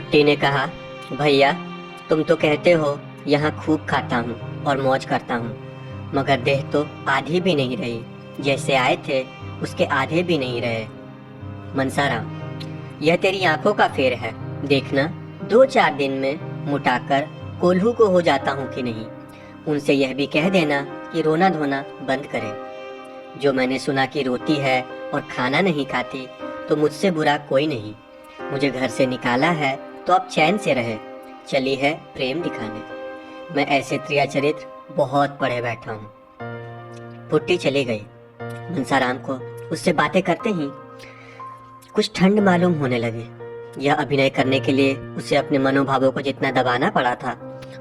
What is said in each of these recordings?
भुट्टी ने कहा, भैया तुम तो कहते हो यहाँ खूब खाता हूँ और मौज करता हूँ, मगर देह तो आधी भी नहीं रही, जैसे आए थे उसके आधे भी नहीं रहे। मनसाराम, यह तेरी आंखों का फेर है, देखना 2-4 दिन में मुटाकर कोल्हू को हो जाता हूँ कि नहीं। उनसे यह भी कह देना कि रोना धोना बंद करें। जो मैंने सुना कि रोती है और खाना नहीं खाती, तो मुझसे बुरा कोई नहीं। मुझे घर से निकाला है तो अब चैन से रहे, चली है प्रेम दिखाने। मैं ऐसे त्रिया चरित्र बहुत पढ़े बैठा हूँ। भुट्टी चली गई। मनसाराम को उससे बातें करते ही कुछ ठंड मालूम होने लगी। यह अभिनय करने के लिए उसे अपने मनोभावों को जितना दबाना पड़ा था,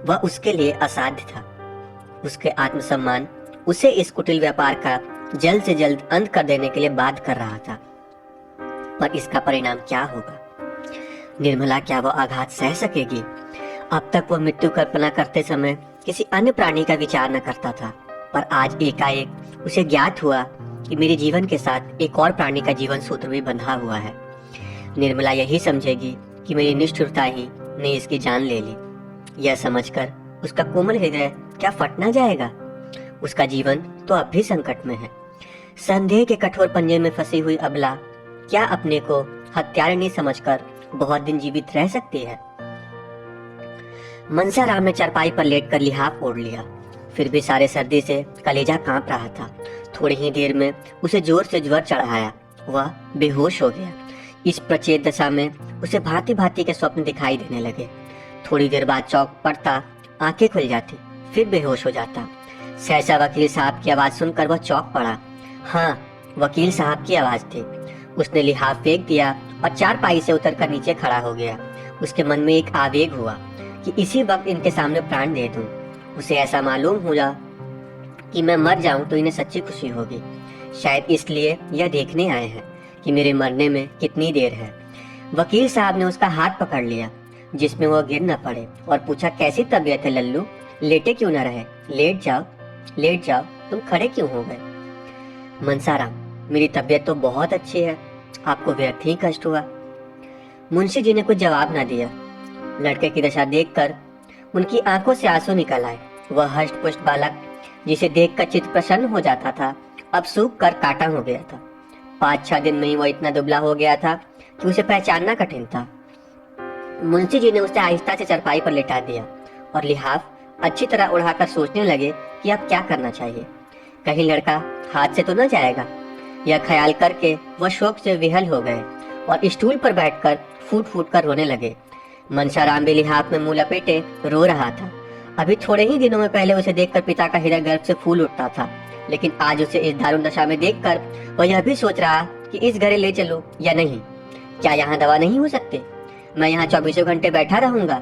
वह उसके लिए असाध्य था। उसके आत्मसम्मान उसे इस कुटिल व्यापार का जल्द से जल्द अंत कर देने के लिए बाध्य कर रहा था। पर इसका परिणाम क्या होगा? निर्मला क्या वह आघात सह सकेगी? अब तक वह मृत्यु कल्पना करते समय किसी अन्य प्राणी का विचार न करता था, पर आज एकाएक उसे ज्ञात हुआ कि मेरे जीवन के साथ एक और प्राणी का जीवन सूत्र भी बंधा हुआ है। निर्मला यही समझेगी कि मेरी निष्ठुरता ही ने इसकी जान ले ली। यह समझकर उसका कोमल हृदय क्या फट न जाएगा? उसका जीवन तो अब भी संकट में है। संदेह के कठोर पंजे में फंसी हुई अबला क्या अपने को हत्यारिणी समझकर बहुत दिन जीवित रह सकती है? मनसाराम ने चारपाई पर लेटकर लिहाफ ओढ़ लिया। फिर भी सारे सर्दी से कलेजा कांप रहा था। थोड़ी ही देर में उसे जोर से ज्वर चढ़ आया। वह बेहोश हो गया। इस प्रचेत दशा में उसे भांति भांति के स्वप्न दिखाई देने लगे। थोड़ी देर बाद चौक पड़ता, आंखें खुल जाती, फिर बेहोश हो जाता। सहसा वकील साहब की आवाज सुनकर वह चौक पड़ा। हाँ, वकील साहब की आवाज थी। उसने लिहाफ फेंक दिया और चारपाई से उतरकर नीचे खड़ा हो गया। उसके मन में एक आवेग हुआ कि इसी वक्त इनके सामने प्राण दे दूं। उसे ऐसा मालूम हुआ कि मैं मर जाऊं तो इन्हें सच्ची खुशी होगी। शायद इसलिए यह देखने आए हैं कि मेरे मरने में कितनी देर है। वकील साहब ने उसका हाथ पकड़ लिया जिसमें वह गिर न पड़े और पूछा, कैसी तबीयत है लल्लू? लेटे क्यों न रहे? लेट जाओ, लेट जाओ, तुम खड़े क्यों हो गए? मनसाराम, मेरी तबीयत तो बहुत अच्छी है, आपको व्यर्थ ही कष्ट हुआ। मुंशी जी ने कुछ जवाब न दिया। लड़के की दशा देखकर उनकी आंखों से आंसू निकल आए। वह हष्ट पुष्ट बालक जिसे देखकर चित्त प्रसन्न हो जाता था, अब सूख कर काटा हो गया था। 5-6 दिन में ही वह इतना दुबला हो गया था कि उसे पहचानना कठिन था। मुंशी जी ने उसे आहिस्ता से चारपाई पर लेटा दिया और लिहाफ अच्छी तरह उड़ाकर सोचने लगे कि अब क्या करना चाहिए। कहीं लड़का हाथ से तो न जाएगा। यह ख्याल करके वह शोक से विहल हो गए और स्टूल पर बैठकर फूट फूट कर रोने लगे। मनसाराम भी लिहाफ में मुंह लपेटे रो रहा था। अभी थोड़े ही दिनों में पहले उसे देखकर पिता का हृदय गर्व से फूल उठता था, लेकिन आज उसे इस दारुण दशा में देखकर वह यह भी सोच रहा कि इस घरे ले चलूं या नहीं। क्या यहाँ दवा नहीं हो सकती? मैं यहाँ 24 घंटे बैठा रहूंगा।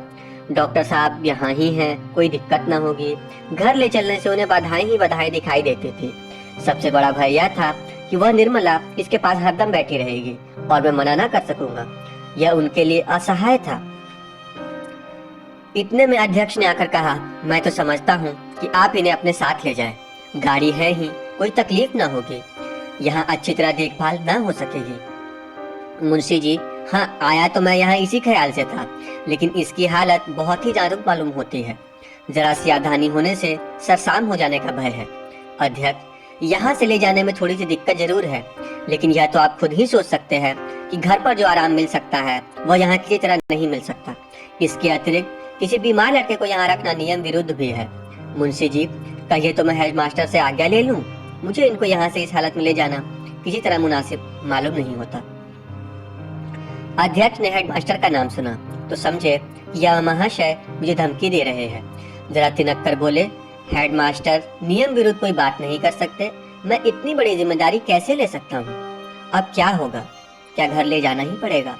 डॉक्टर साहब यहाँ ही हैं, कोई दिक्कत न होगी। घर ले चलने से उन्हें बाधाएं ही बाधाएं दिखाई देती थी। सबसे बड़ा भय यह था कि वह निर्मला इसके पास हरदम बैठी रहेगी और मैं मना न कर सकूंगा। यह उनके लिए असहाय था। इतने में अध्यक्ष ने आकर कहा, मैं तो समझता हूँ कि आप इन्हें अपने साथ ले जाएं। गाड़ी है ही, कोई तकलीफ न होगी। यहाँ अच्छी तरह देखभाल न हो सकेगी। मुंशी जी, हाँ आया तो मैं यहाँ इसी ख्याल से था, लेकिन इसकी हालत बहुत ही नाजुक मालूम होती है। जरा सी सावधानी होने से सरसाम हो जाने का भय है। अध्यक्ष, यहाँ से ले जाने में थोड़ी सी दिक्कत जरूर है, लेकिन यह तो आप खुद ही सोच सकते हैं कि घर पर जो आराम मिल सकता है वह यहाँ किसी तरह नहीं मिल सकता। इसके अतिरिक्त किसी बीमार लड़के को यहाँ रखना नियम विरुद्ध भी है। मुंशी जी, कहिए तो मैं हेडमास्टर से आज्ञा ले लूं। मुझे इनको यहाँ से इस हालत में ले जाना किसी तरह मुनासिब मालूम नहीं होता। अध्यक्ष ने हेडमास्टर का नाम सुना तो समझे यह महाशय मुझे धमकी दे रहे हैं। जरा तिनक कर बोले, हेडमास्टर नियम विरुद्ध कोई बात नहीं कर सकते। मैं इतनी बड़ी जिम्मेदारी कैसे ले सकता हूँ? अब क्या होगा? क्या घर ले जाना ही पड़ेगा?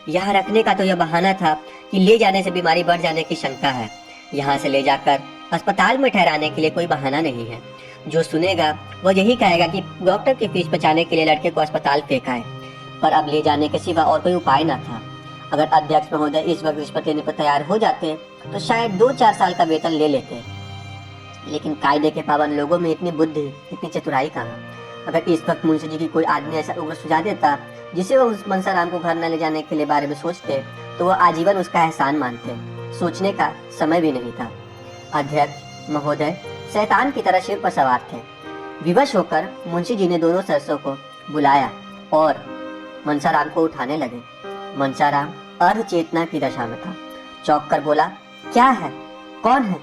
यहाँ रखने का तो यह बहाना था कि ले जाने से बीमारी बढ़ जाने की शंका है। यहाँ से ले जाकर अस्पताल में ठहराने के लिए कोई बहाना नहीं है। जो सुनेगा वह यही कहेगा कि डॉक्टर की फीस बचाने के लिए लड़के को अस्पताल फेंका है। पर अब ले जाने के सिवा और कोई उपाय न था। अगर अध्यक्ष महोदय इस वक्त रिश्वत लेने पर तैयार हो जाते तो शायद 2-4 साल का वेतन ले लेते, लेकिन कायदे के पाबंद लोगों में इतनी बुद्धि, इतनी चतुराई कहाँ। अगर इस वक्त मुंशी जी की कोई आदमी ऐसा उग्र सुझा देता जिसे वो उस मनसाराम को घर न ले जाने के लिए बारे में सोचते तो वो आजीवन उसका एहसान मानते। सोचने का समय भी नहीं था। अध्यक्ष महोदय शैतान की तरह सिर पर सवार थे। विवश होकर मुंशी जी ने दोनों सदस्यों को बुलाया और मनसाराम को उठाने लगे। मनसाराम अर्ध चेतना की दशा में था। चौंक कर बोला, क्या है, कौन है?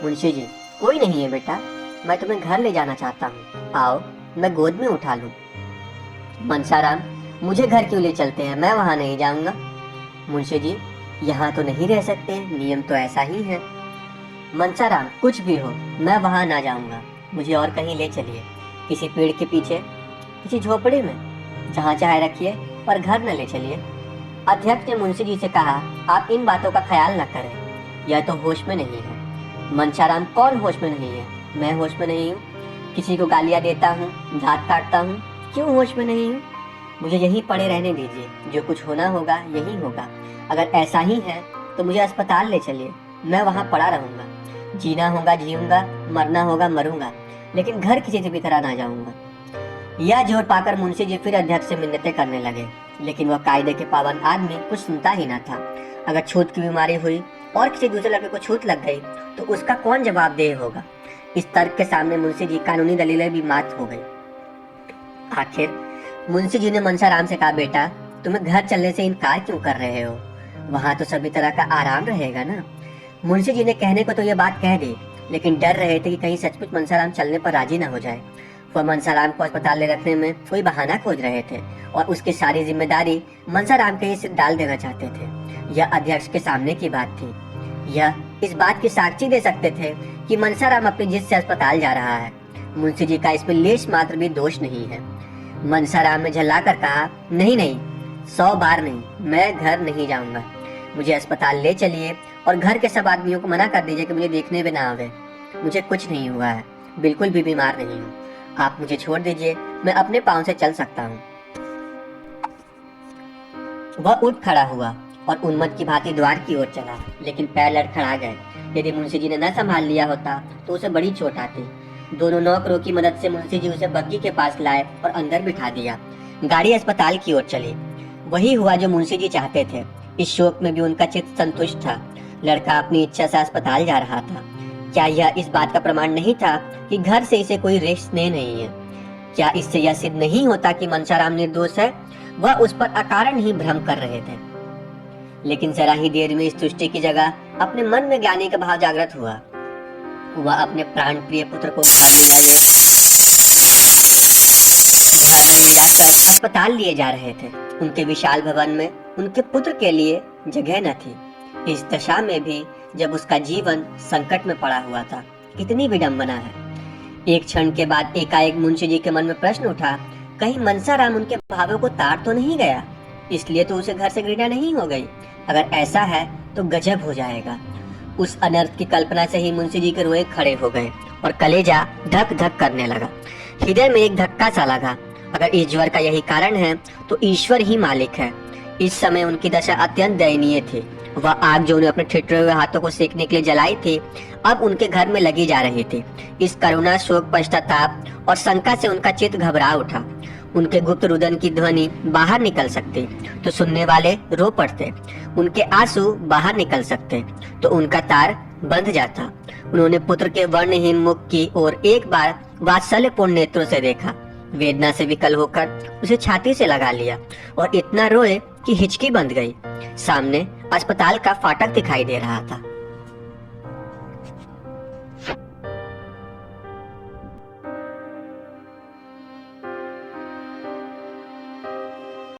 मुंशी जी, कोई नहीं है बेटा, मैं तुम्हें घर ले जाना चाहता हूँ, आओ मैं गोद में उठा लूं। मनसाराम, मुझे घर क्यों ले चलते हैं, मैं वहां नहीं जाऊंगा। मुंशी जी, यहाँ तो नहीं रह सकते, नियम तो ऐसा ही है। मनसाराम, कुछ भी हो, मैं वहां ना जाऊंगा, मुझे और कहीं ले चलिए, किसी पेड़ के पीछे, किसी झोपड़ी में, जहाँ चाहे रखिए, पर घर न ले चलिए। अध्यक्ष ने मुंशी जी से कहा, आप इन बातों का ख्याल न करें, यह तो होश में नहीं है। मनसाराम, कौन होश में नहीं है? मैं होश में नहीं हूँ, किसी को गालियाँ देता हूँ, दांत काटता हूँ, क्यों होश में नहीं हूँ? मुझे यहीं पड़े रहने दीजिए, जो कुछ होना होगा यही होगा। अगर ऐसा ही है तो मुझे अस्पताल ले चलिए, मैं वहाँ पड़ा रहूँगा, जीना होगा जीऊँगा, मरना होगा मरूंगा, लेकिन घर किसी से भी तरह ना जाऊँगा। यह जोर पाकर मुंशी जी फिर अध्यक्ष से मिन्नतें करने लगे, लेकिन वह कायदे के पाबंद आदमी कुछ सुनता ही ना था। अगर छूत की बीमारी हुई और किसी दूसरे लड़के को छूत लग गई तो उसका कौन जवाबदेह होगा? इस तर्क के सामने मुंशी जी कानूनी दलीलें भी मात हो गई। आखिर मुंशी जी ने मनसाराम से कहा, बेटा तुम्हें घर चलने से इनकार क्यों कर रहे हो? वहां तो सभी तरह का आराम रहेगा ना। मुंशी जी ने कहने को तो यह बात कह दी, लेकिन डर रहे थे कि कहीं सचमुच मनसाराम चलने पर राजी न हो जाए। वह मनसाराम को अस्पताल ले रखने में कोई बहाना खोज रहे थे और उसकी सारी जिम्मेदारी मनसाराम के ही सिर डाल देना चाहते थे। यह अध्यक्ष के सामने की बात थी। यह इस बात की साक्षी दे सकते थे कि मनसाराम अपनी जिद से अस्पताल जा रहा है। मुंशी जी का इसमें लेश मात्र भी दोष नहीं है। मनसाराम ने झल्लाकर कहा, नहीं नहीं, 100 बार नहीं, मैं घर नहीं जाऊंगा, मुझे अस्पताल ले चलिए और घर के सब आदमियों को मना कर दीजिए कि मुझे देखने में ना आवे। मुझे कुछ नहीं हुआ है, बिल्कुल भी बीमार नहीं हूँ, आप मुझे छोड़ दीजिए, मैं अपने पाँव से चल सकता हूँ। वह उठ खड़ा हुआ और उन्मत्त की भांति द्वार की ओर चला, लेकिन पैर लड़खड़ा गए। यदि मुंशी जी ने न संभाल लिया होता तो उसे बड़ी चोट आती। दोनों नौकरों की मदद से मुंशी जी उसे बग्गी के पास लाए और अंदर बिठा दिया। गाड़ी अस्पताल की ओर चली। वही हुआ जो मुंशी जी चाहते थे। इस शोक में भी उनका चित्त संतुष्ट था। लड़का अपनी इच्छा से अस्पताल जा रहा था। क्या यह इस बात का प्रमाण नहीं था कि घर से इसे कोई रेश स्नेह नहीं है? क्या इससे यह सिद्ध नहीं होता कि मनसाराम निर्दोष है? वह उस पर अकारण ही भ्रम कर रहे थे। लेकिन जरा ही देर में इस तुष्टि की जगह अपने मन में ज्ञानी का भाव जागृत हुआ। वह अपने प्राण प्रिय पुत्र को घर में ले जाकर अस्पताल लिए जा रहे थे। उनके विशाल भवन में उनके पुत्र के लिए जगह न थी। इस दशा में भी जब उसका जीवन संकट में पड़ा हुआ था, कितनी विडंबना है। एक क्षण के बाद एकाएक मुंशी जी के मन में प्रश्न उठा, कहीं मनसाराम उनके भावों को ताड़ तो नहीं गया, इसलिए तो उसे घर से घृणा नहीं हो गई। अगर ऐसा है तो गजब हो जाएगा। उस अनर्थ की कल्पना से ही मुंशी जी के रोए खड़े हो गए और कलेजा धक धक करने लगा। हृदय में एक धक्का सा लगा। अगर इस ज्वर का यही कारण है तो ईश्वर ही मालिक है। इस समय उनकी दशा अत्यंत दयनीय थी। वह आग जो उन्हें अपने ठिठुरे हुए हाथों को सेकने के लिए जलाई थी, अब उनके घर में लगी जा रही थी। इस करुणा, शोक, पश्चाताप और शंका से उनका चित्त घबरा उठा। उनके गुप्त रुदन की ध्वनि बाहर निकल सकती तो सुनने वाले रो पड़ते, उनके आंसू बाहर निकल सकते तो उनका तार बंध जाता। उन्होंने पुत्र के वर्णहीन मुख की ओर एक बार वात्सल्यपूर्ण नेत्रों से देखा। वेदना से विकल होकर उसे छाती से लगा लिया और इतना रोए कि हिचकी बंध गई। सामने अस्पताल का फाटक दिखाई दे रहा था।